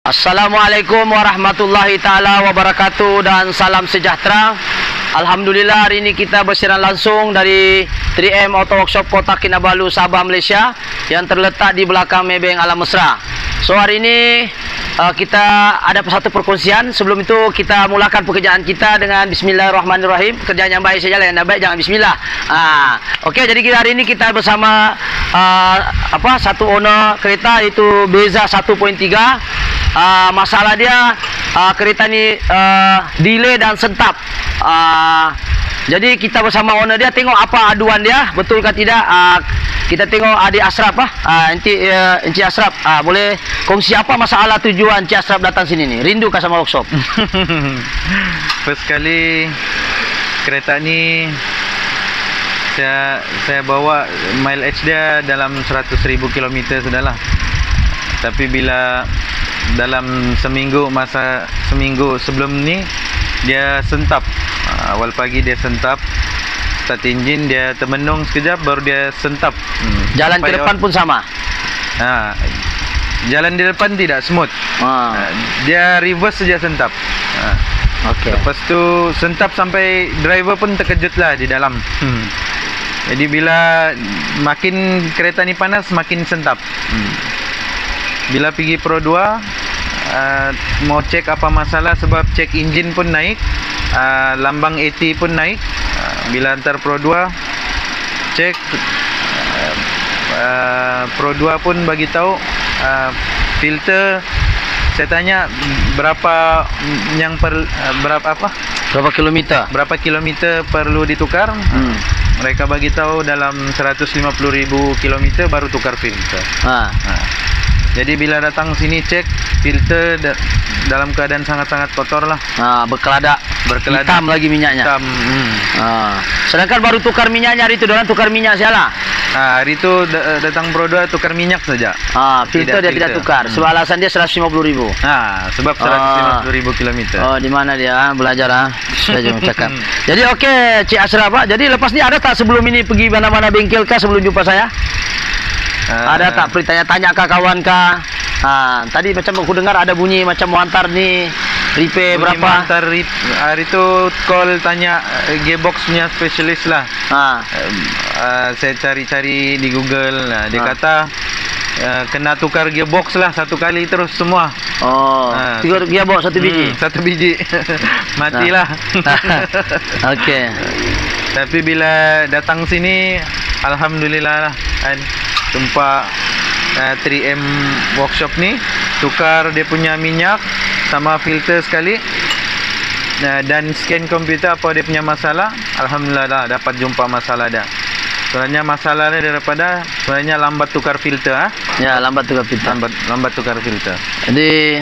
Assalamualaikum warahmatullahi ta'ala wabarakatuh dan salam sejahtera. Alhamdulillah hari ini kita bersiaran langsung dari 3M Auto Workshop Kota Kinabalu, Sabah, Malaysia yang terletak di belakang Maybank Alam Mesra. So hari ini kita ada satu perkongsian. Sebelum itu kita mulakan pekerjaan kita dengan Bismillahirrahmanirrahim. Pekerjaan yang baik saja, yang baik jangan Bismillah. Okey, jadi hari ini kita bersama satu owner kereta, iaitu Beza 1.3. Masalah dia kereta ni delay dan sentap. Jadi kita bersama owner dia, tengok apa aduan dia, betul ke tidak. Kita tengok adik Ashraf, Encik Ashraf, boleh kongsi apa masalah tujuan Encik Ashraf datang sini ni? Rindu ke sama workshop? First kali kereta ni saya bawa mileage dia dalam 100,000 km sudahlah. Tapi bila dalam seminggu sebelum ni dia sentap. Awal pagi dia sentap, start engine dia termenung sekejap baru dia sentap. Jalan ke depan pun sama. Jalan di depan tidak smooth. Dia reverse saja sentap. Okey. Lepas tu sentap sampai driver pun terkejut lah di dalam. Jadi bila makin kereta ni panas makin sentap. Bila pergi Pro 2 mau cek apa masalah, sebab cek engine pun naik, lambang AT pun naik. Bila antar Pro 2 cek, Pro 2 pun bagi tahu filter. Saya tanya berapa kilometer perlu ditukar. Mereka bagi tahu dalam 150,000 km baru tukar filter. Jadi bila datang sini cek filter dalam keadaan sangat-sangat kotor lah. Berkeladak. Hitam lagi minyaknya. Hitam. Sedangkan baru tukar minyaknya hari itu, orang tukar minyak sialah. Hari itu datang Pro 2 tukar minyak saja. Filter dia tidak tukar. Sebab alasan dia 150,000. Sebab 150,000 km. Oh, di mana dia belajar saya jangan cakap. Jadi okey, Cik Ashraf, jadi lepas ni ada tak sebelum ini pergi mana-mana bengkel kah sebelum jumpa saya? Ada tak pergi tanya-tanya ke kawan kah? Tadi macam aku dengar ada bunyi macam mau hantar ni repair bunyi berapa? Hantar hari tu call tanya gearbox punya spesialis lah. Saya cari-cari di Google. Dia kata kena tukar gearbox lah satu kali terus semua. Tukar gearbox satu biji. Satu biji. Matilah. Okey. Tapi bila datang sini alhamdulillah lah kan, jumpa 3M workshop ni, tukar dia punya minyak sama filter sekali, dan scan komputer apa dia punya masalah. Alhamdulillah dah dapat jumpa masalah dia. Sebenarnya masalah dia daripada sebenarnya lambat tukar filter. Ya, lambat tukar filter. Lambat tukar filter. Jadi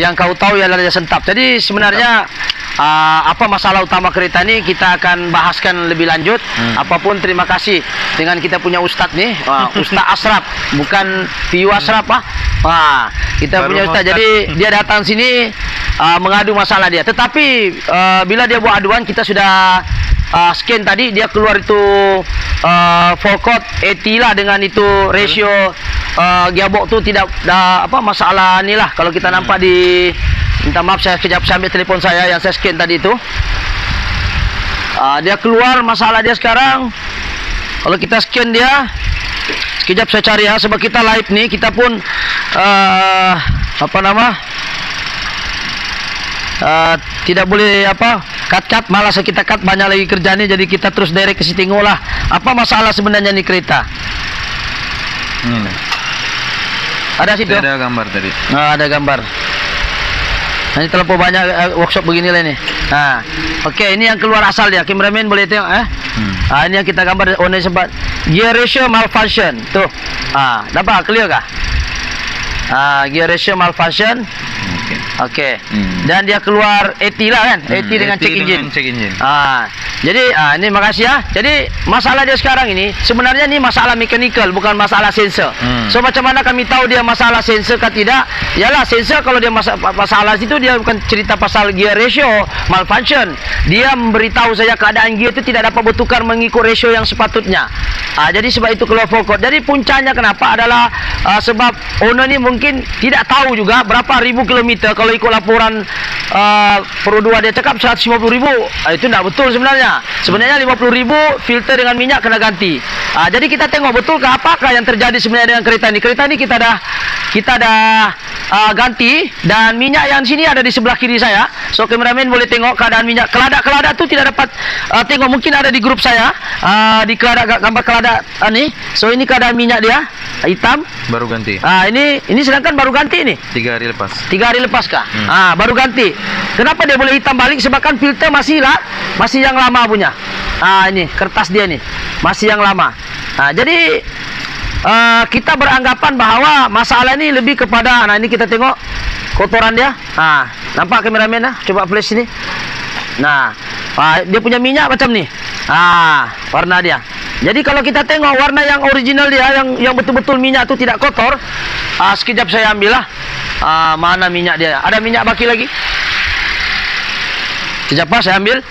yang kau tahu ialah dia sentap. Jadi sebenarnya apa masalah utama kereta ni kita akan bahaskan lebih lanjut. Apapun terima kasih dengan kita punya ustaz ni, Ustaz Ashraf, bukan PU Ashraf. Kita punya ustaz. Jadi dia datang sini mengadu masalah dia. Tetapi bila dia buat aduan, kita sudah scan tadi, dia keluar itu forecourt 80 lah, dengan itu ratio gearbox tu tidak masalah ni lah. Kalau kita nampak di, minta maaf saya kejap, saya ambil telefon saya yang saya scan tadi itu, dia keluar masalah dia sekarang. Kalau kita scan dia, sekejap saya cari sebab kita live ni, kita pun tidak boleh cut, malas kita cut, banyak lagi kerja ni. Jadi kita terus direct ke situ, tengok lah apa masalah sebenarnya ni kereta. Ada situ? Ada gambar tadi. Ada gambar. Ini terlalu banyak workshop begini lah ni. Okey, ini yang keluar asal dia. Kameraman boleh tengok ini yang kita gambar. Owner sebab gear ratio malfunction. Tuh. Dapat clear kah? Gear ratio malfunction. Okey. dan dia keluar 80 lah kan, 80 dengan check engine. Check engine. Jadi ini makasih ya. Jadi masalah dia sekarang ini sebenarnya ini masalah mechanical, bukan masalah sensor. So macam mana kami tahu dia masalah sensor atau tidak? Yalah sensor kalau dia masalah itu dia bukan cerita pasal gear ratio malfunction. Dia memberitahu saya keadaan gear itu tidak dapat bertukar mengikut ratio yang sepatutnya. Jadi sebab itu keluar full court. Jadi puncanya kenapa adalah sebab owner ni mungkin tidak tahu juga berapa ribu kilometer. Kalau ikut laporan Pro 2 dia cakap 150,000. Itu tidak betul sebenarnya. Sebenarnya 50,000 filter dengan minyak kena ganti. Jadi kita tengok betulkah apakah yang terjadi sebenarnya dengan kereta ini. Kereta ini kita dah ganti dan minyak yang sini ada di sebelah kiri saya. So kameramen boleh tengok keadaan minyak. Keladak-keladak tu tidak dapat tengok, mungkin ada di grup saya di keladak, gambar keladak ni. So ini keadaan minyak dia hitam. Baru ganti. Ini sedangkan baru ganti ni. 3 hari lepas. 3 hari lepas kah? Baru ganti. Kenapa dia boleh hitam balik? Sebabkan filter masih yang lama punya. Ini kertas dia ni masih yang lama. Jadi kita beranggapan bahawa masalah ini lebih kepada, ini kita tengok kotoran dia. Nampak kameramen coba flash sini. Dia punya minyak macam ni. Warna dia. Jadi kalau kita tengok warna yang original dia, yang betul-betul minyak tu tidak kotor. Sekejap saya ambil lah. Mana minyak dia? Ada minyak baki lagi? Sekejap saya ambil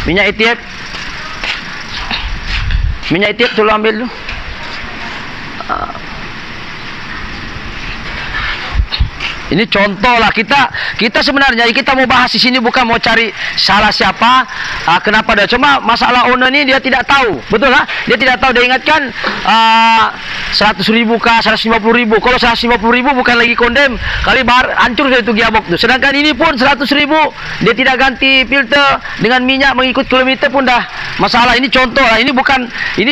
minyak ETF. Minyak ETF tolong ambil dulu. Ini contoh lah, kita sebenarnya kita mau bahas di sini bukan mau cari salah siapa, kenapa dia. Cuma masalah owner ni dia tidak tahu, betul lah. Dia tidak tahu, dia ingatkan 100,000 kah, 150,000. Kalau 150,000 bukan lagi kondem, kali hancur itu gearbox tu. Sedangkan ini pun 100,000, dia tidak ganti filter dengan minyak mengikut kilometer pun dah masalah. Ini contoh lah, ini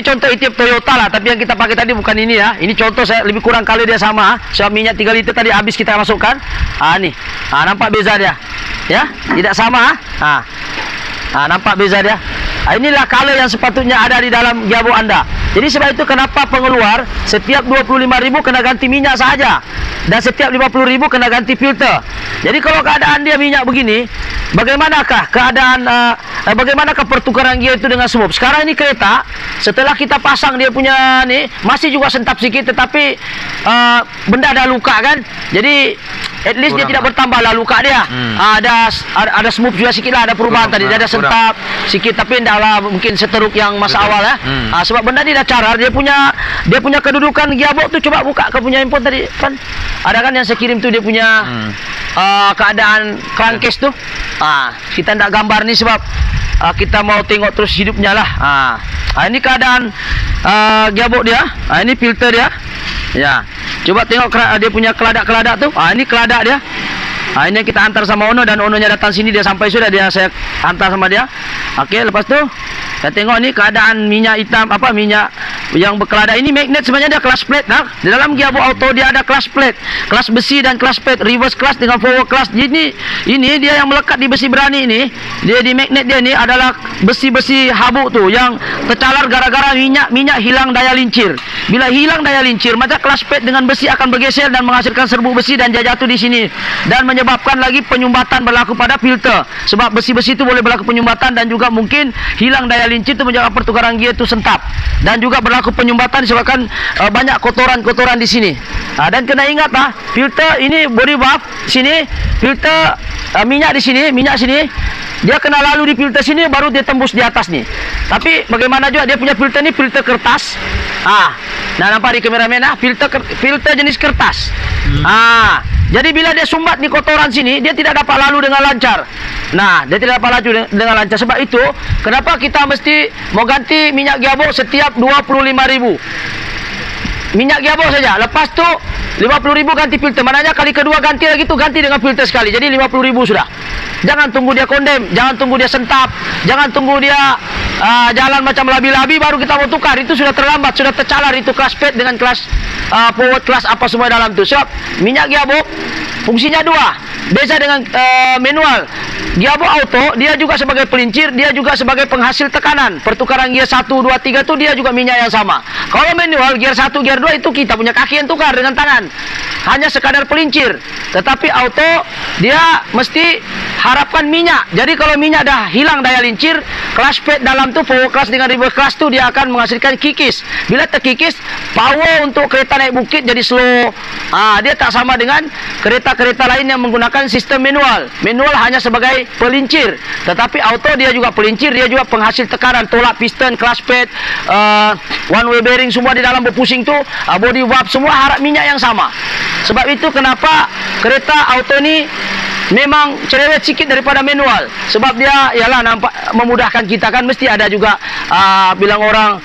contoh ETF Toyota lah, tapi yang kita pakai tadi bukan ini ya. Ini contoh, saya lebih kurang kali dia sama. Sebab minyak 3 liter tadi habis kita masukkan. Ni. Nampak beza dia. Ya, tidak sama. Nampak beza dia. Inilah color yang sepatutnya ada di dalam gearbox Anda. Jadi sebab itu kenapa pengeluar setiap 25,000 kena ganti minyak saja. Dan setiap 50,000 kena ganti filter. Jadi kalau keadaan dia minyak begini, bagaimanakah keadaan bagaimanakah pertukaran gear itu dengan smooth? Sekarang ini kereta setelah kita pasang dia punya ni masih juga sentap sikit, tetapi benda ada luka kan. Jadi at least dia tidak bertambah lah luka dia. Ada smooth juga sikit lah, ada perubahan tadi. Dia ada sentap sikit, tapi tidaklah mungkin seteruk yang masa awal ya. Sebab benda ni dah carar. Dia punya kedudukan gearbox tu, coba buka ke punya handphone tadi kan. Ada kan yang saya kirim tu dia punya keadaan crankcase tu. Kita nak gambar ni sebab kita mau tengok terus hidupnya lah. Ini keadaan gearbox dia. Ini filter dia. Ya. Coba tengok dia punya keladak-keladak tu. Ini keladak dia. Ini kita hantar sama owner dan ownernya datang sini, dia sampai sudah, saya hantar sama dia. Okey, lepas tu kita tengok ni keadaan minyak hitam, minyak yang berkeladak. Ini magnet sebenarnya dia clutch plate. Di dalam gearbox auto dia ada clutch plate, clutch besi dan clutch plate, reverse clutch dengan forward clutch. Ini dia yang melekat di besi berani ini. Dia di magnet dia ni adalah besi-besi habuk tu yang tercalar gara-gara minyak hilang daya lincir. Bila hilang daya lincir, maka clutch plate dengan besi akan bergeser dan menghasilkan serbuk besi dan dia jatuh di sini dan menyebabkan lagi penyumbatan berlaku pada filter. Sebab besi-besi itu boleh berlaku penyumbatan dan juga mungkin hilang daya lincir itu menyebabkan pertukaran gear itu sentap, dan juga berlaku penyumbatan disebabkan banyak kotoran-kotoran di sini. Dan kena ingat filter ini body buff sini, filter minyak di sini, minyak sini. Dia kena lalu di filter sini baru dia tembus di atas ni. Tapi bagaimana juga dia punya filter ni filter kertas. Nah, nampak di kameramen filter jenis kertas. Jadi bila dia sumbat di kotoran sini, dia tidak dapat lalu dengan lancar. Dia tidak dapat lalu dengan lancar. Sebab itu kenapa kita mesti mau ganti minyak gearbox setiap 25,000. Minyak gearbox saja. Lepas tu 50,000 ganti filter. Maknanya kali kedua ganti lagi tu ganti dengan filter sekali. Jadi 50,000 sudah. Jangan tunggu dia kondem, jangan tunggu dia sentap, jangan tunggu dia jalan macam labi-labi baru kita mau tukar. Itu sudah terlambat, sudah tercalar itu clutch plate dengan clutch forward clutch apa semua dalam tu. Sebab minyak gearbox fungsinya dua. Beza dengan manual. Gearbox auto dia juga sebagai pelincir, dia juga sebagai penghasil tekanan. Pertukaran gear 1, 2, 3 itu dia juga minyak yang sama. Kalau manual gear 1, gear 2 itu kita punya kaki yang tukar dengan tangan. Hanya sekadar pelincir. Tetapi auto dia mesti harapkan minyak. Jadi kalau minyak dah hilang daya lincir, clutch pad dalam tu power clutch dengan reverse clutch tu dia akan menghasilkan kikis. Bila terkikis, power untuk kereta naik bukit jadi slow. Dia tak sama dengan kereta-kereta lain yang menggunakan sistem manual. Manual hanya sebagai pelincir, tetapi auto dia juga pelincir, dia juga penghasil tekanan, tolak piston, clutch pad, one way bearing semua di dalam berpusing tu, body valve semua harap minyak yang sama. Sebab itu kenapa kereta auto ni memang cerewet sikit daripada manual. Sebab dia ialah nampak memudahkan kita kan, mesti ada juga bilang orang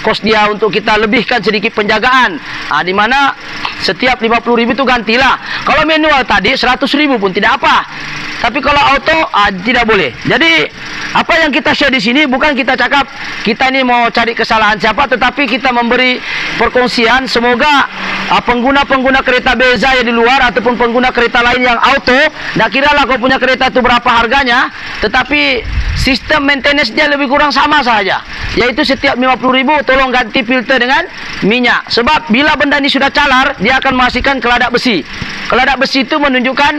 kos dia untuk kita lebihkan sedikit penjagaan. Di mana setiap 50.000 tu gantilah. Kalau manual tadi 100.000 pun tidak apa. Tapi kalau auto tidak boleh. Jadi apa yang kita share di sini bukan kita cakap kita ini mau cari kesalahan siapa, tetapi kita memberi perkongsian. Semoga pengguna-pengguna kereta Beza yang di luar ataupun pengguna kereta lain yang auto, tak kiralah kau punya kereta itu berapa harganya, tetapi sistem maintenance dia lebih kurang sama saja, yaitu setiap 50.000 tolong ganti filter dengan minyak. Sebab bila benda ini sudah calar, dia akan menghasilkan keladak besi. Keladak besi itu menunjukkan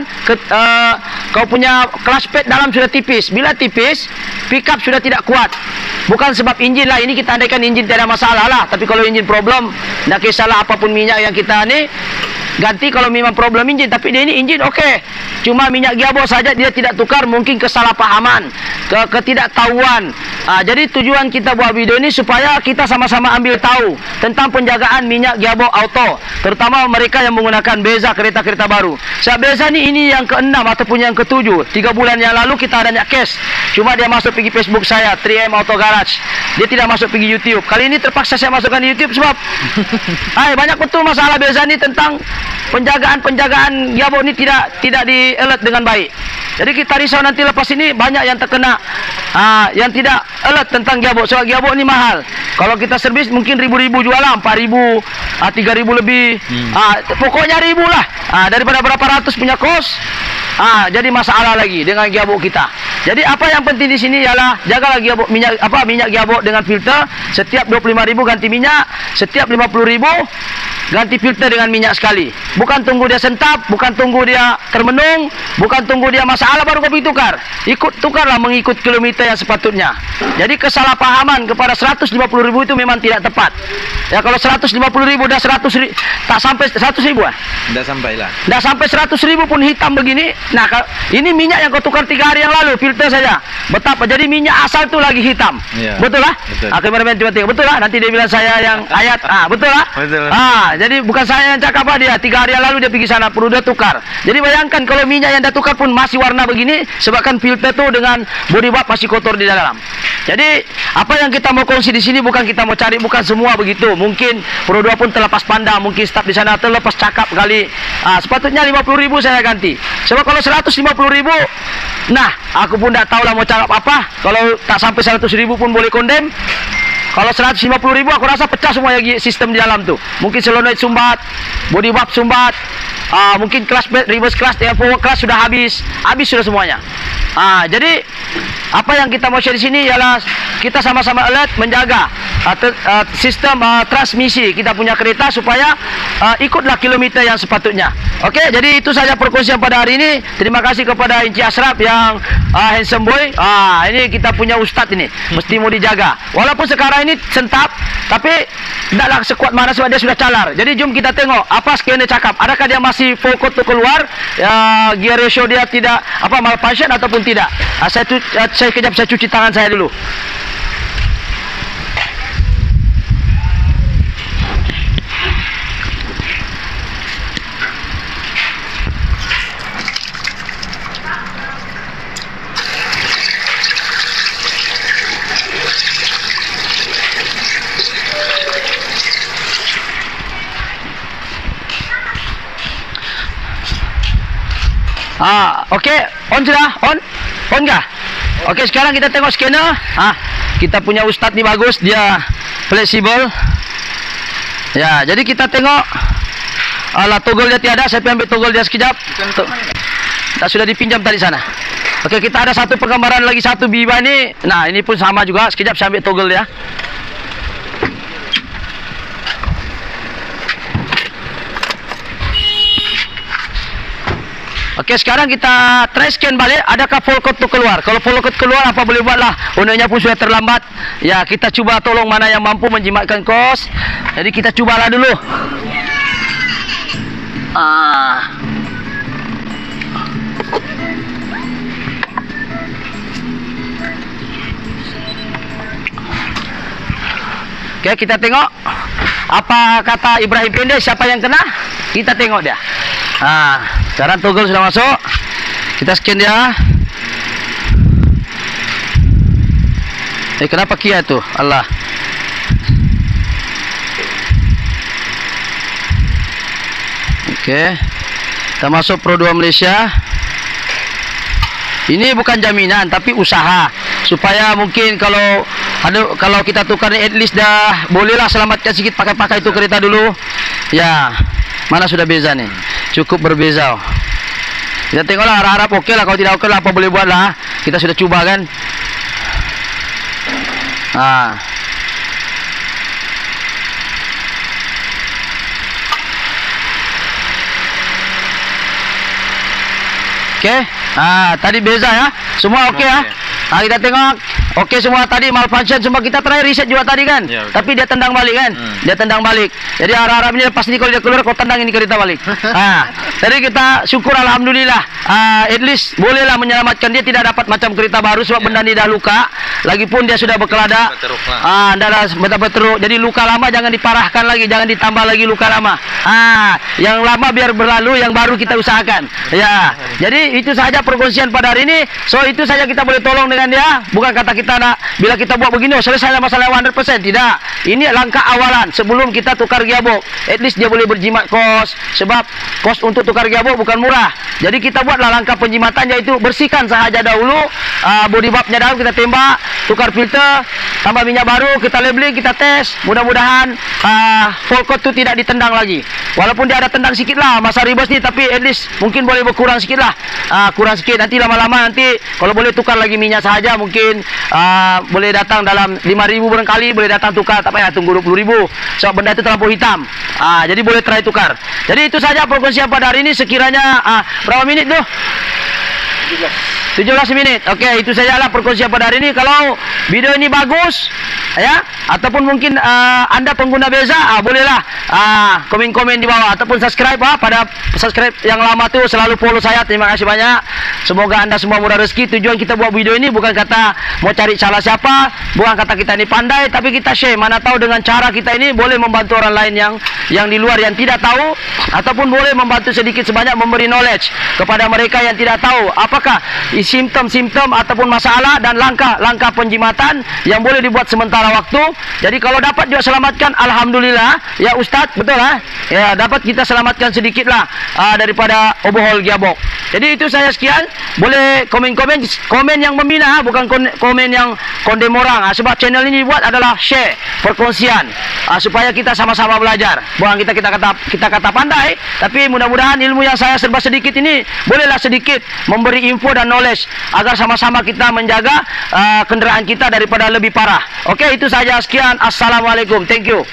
kau punya clutch pad dalam sudah tipis. Bila tipis, pickup sudah tidak kuat. Bukan sebab enjin lah, ini kita andaikan enjin tidak ada masalah lah. Tapi kalau enjin problem, tak kisahlah apapun minyak yang kita ni ganti kalau memang problem enjin. Tapi dia ini enjin okey, cuma minyak gearbox saja dia tidak tukar, mungkin kesalahpahaman, ketidaktahuan. Jadi tujuan kita buat video ini supaya kita sama-sama ambil tahu tentang penjagaan minyak gearbox auto, terutama mereka yang menggunakan Beza kereta-kereta baru. Sebab Beza ini yang ke-6 ataupun yang ke-7. 3 bulan yang lalu kita ada nyak case, cuma dia masuk pergi Facebook saya 3M Auto Garage, dia tidak masuk pergi YouTube. Kali ini terpaksa saya masukkan di YouTube sebab banyak betul masalah Beza ini tentang penjagaan gearbox ini tidak di alert dengan baik. Jadi kita risau nanti lepas ini banyak yang terkena yang tidak alert tentang gearbox. Sebab gearbox ni mahal. Kalau kita servis mungkin ribu-ribu jualan, 4.000, 3.000 lebih. Pokoknya ribu lah. Daripada berapa ratus punya kos. Jadi masalah lagi dengan gearbox kita. Jadi apa yang penting di sini ialah jagalah gearbox minyak gearbox dengan filter. Setiap 25.000 ganti minyak, setiap 50.000 ganti filter dengan minyak sekali. Bukan tunggu dia sentap, bukan tunggu dia termenung, bukan tunggu dia masalah baru kau pergi tukar. Tukarlah mengikut kilometer yang sepatutnya. Jadi kesalahpahaman kepada 150.000 itu memang tidak tepat. Ya kalau 150.000 dah 100.000 tak sampai 100.000 Dah sampai lah. dah sampai 100.000 pun hitam begini. Nah, ini minyak yang kau tukar 3 hari yang lalu, filter saja. Betapa jadi minyak asal tu lagi hitam. Ya, betul lah? betul. Kameramen tiba tengok. Betul lah? Nanti dia bilang saya yang ayat. Betul lah? Betul. Jadi bukan saya yang cakap dia. 3 hari yang lalu dia pergi sana, perlu dia tukar. Jadi bayangkan kalau minyak yang dah tukar pun masih warna begini, sebabkan filter tu dengan body valve masih kotor di dalam. Jadi apa yang kita mau kongsi di sini bukan kita mau cari, bukan semua begitu. Mungkin Pro 2 pun terlepas pandang, mungkin staf di sana terlepas cakap kali. Sepatutnya 50.000 saya ganti. Sebab kalau 150.000, nah aku pun tak tahulah mau cakap apa. Kalau tak sampai 100.000 pun boleh kondem. Kalau 150.000 aku rasa pecah semua yang sistem di dalam tu. Mungkin solenoid sumbat, body valve sumbat, mungkin clutch pad, reverse clutch, forward clutch sudah habis sudah semuanya. Jadi apa yang kita mau share di sini ialah kita sama-sama alert menjaga sistem transmisi kita punya kereta supaya ikutlah kilometer yang sepatutnya. Okey, jadi itu saja perkongsian pada hari ini. Terima kasih kepada Encik Ashraf yang handsome boy. Ini kita punya ustaz ini, mesti mau dijaga. Walaupun sekarang ini sentap, tapi tidaklah sekuat mana sebab dia sudah calar. Jadi jom kita tengok apa scanner cakap. Adakah dia masih full coat tu keluar? Gear ratio dia tidak malfunction ataupun tidak. Saya kejap saya cuci tangan saya dulu. Okey, on sudah? On kah? Okey, sekarang kita tengok scanner. Kita punya ustaz ni bagus, dia fleksibel. Ya, jadi kita tengok. Toggle dia tiada, saya ambil toggle dia sekejap. Tak sudah dipinjam tadi sana. Okey, kita ada satu penggambaran lagi satu Biba ni. Nah, ini pun sama juga. Sekejap saya ambil toggle dia. Okey, sekarang kita try scan balik. Adakah full code tu keluar? Kalau full code keluar, apa boleh buatlah. Ownernya pun sudah terlambat. Ya, kita cuba tolong mana yang mampu menjimatkan kos. Jadi kita cubalah dulu. Okey, kita tengok apa kata Ibrahim Pendek, siapa yang kena. Kita tengok dia. Sekarang toggle sudah masuk. Kita scan dia. Kenapa Kia tu? Allah. Okey. Kita masuk Pro 2 Malaysia. Ini bukan jaminan tapi usaha supaya mungkin kalau kita tukar ni at least dah bolehlah selamatkan sikit pakai-pakai itu kereta dulu. Ya. Mana sudah beza ni? Cukup berbeza. Kita tengoklah, harap-harap okey lah. Kalau tidak okey lah, apa boleh buat lah. Kita sudah cuba kan. Okey. Tadi beza ya. Semua okey ya. Kita tengok. Okey semua tadi malfunction semua, kita try reset juga tadi kan. Ya, tapi dia tendang balik kan. Dia tendang balik. Jadi harap-harapnya lepas ni kalau dia keluar kau tendang ini kereta balik. Jadi kita syukur alhamdulillah. At least bolehlah menyelamatkan dia, tidak dapat macam kereta baru sebab benda ni dah luka. Lagipun dia sudah berkeladak. Dah betul-betul. Jadi luka lama jangan diparahkan lagi, jangan ditambah lagi luka lama. Yang lama biar berlalu, yang baru kita usahakan. Ya. Jadi itu saja perkongsian pada hari ini. So itu saja kita boleh tolong dengan dia. Bukan kata kita nak bila kita buat begini selesai masalah 100%. Tidak. Ini langkah awalan sebelum kita tukar gearbox. At least dia boleh berjimat kos. Sebab kos untuk tukar gearbox bukan murah. Jadi kita buatlah langkah penjimatan, iaitu bersihkan sahaja dahulu body bulbnya dahulu, kita tembak, tukar filter, tambah minyak baru, kita labeling, kita tes. Mudah-mudahan full coat tu tidak ditendang lagi. Walaupun dia ada tendang sikit lah masa reverse ni, tapi at least mungkin boleh berkurang sikit lah. Kurang sikit, nanti lama-lama nanti kalau boleh tukar lagi minyak sahaja, mungkin boleh datang dalam 5,000 barangkali, boleh datang tukar, tak payah tunggu 20,000 sebab benda itu terlampau hitam. Jadi boleh try tukar. Jadi itu saja perkongsian pada hari ini. Sekiranya berapa minit tu? 17 minit. Okey, itu sajalah perkongsian pada hari ini. Kalau video ini bagus ya, ataupun mungkin anda pengguna beza, bolehlah komen-komen di bawah ataupun subscribe pada subscribe yang lama tu selalu follow saya. Terima kasih banyak. Semoga anda semua murah rezeki. Tujuan kita buat video ini bukan kata mau cari salah siapa, bukan kata kita ini pandai, tapi kita share. Mana tahu dengan cara kita ini boleh membantu orang lain yang di luar yang tidak tahu, ataupun boleh membantu sedikit sebanyak memberi knowledge kepada mereka yang tidak tahu apakah simptom-simptom ataupun masalah dan langkah-langkah penjimatan yang boleh dibuat sementara waktu. Jadi kalau dapat juga selamatkan, alhamdulillah ya Ustaz, betul ya, dapat kita selamatkan sedikit lah daripada overhaul gearbox. Jadi itu saya sekian. Boleh komen yang membina, bukan komen yang kondem orang. Sebab channel ini dibuat adalah share, perkongsian, supaya kita sama-sama belajar. Bukan kita kata pandai, tapi mudah-mudahan ilmu yang saya serba sedikit ini bolehlah sedikit memberi info dan knowledge agar sama-sama kita menjaga kenderaan kita daripada lebih parah. Okey, itu saja, sekian. Assalamualaikum. Thank you.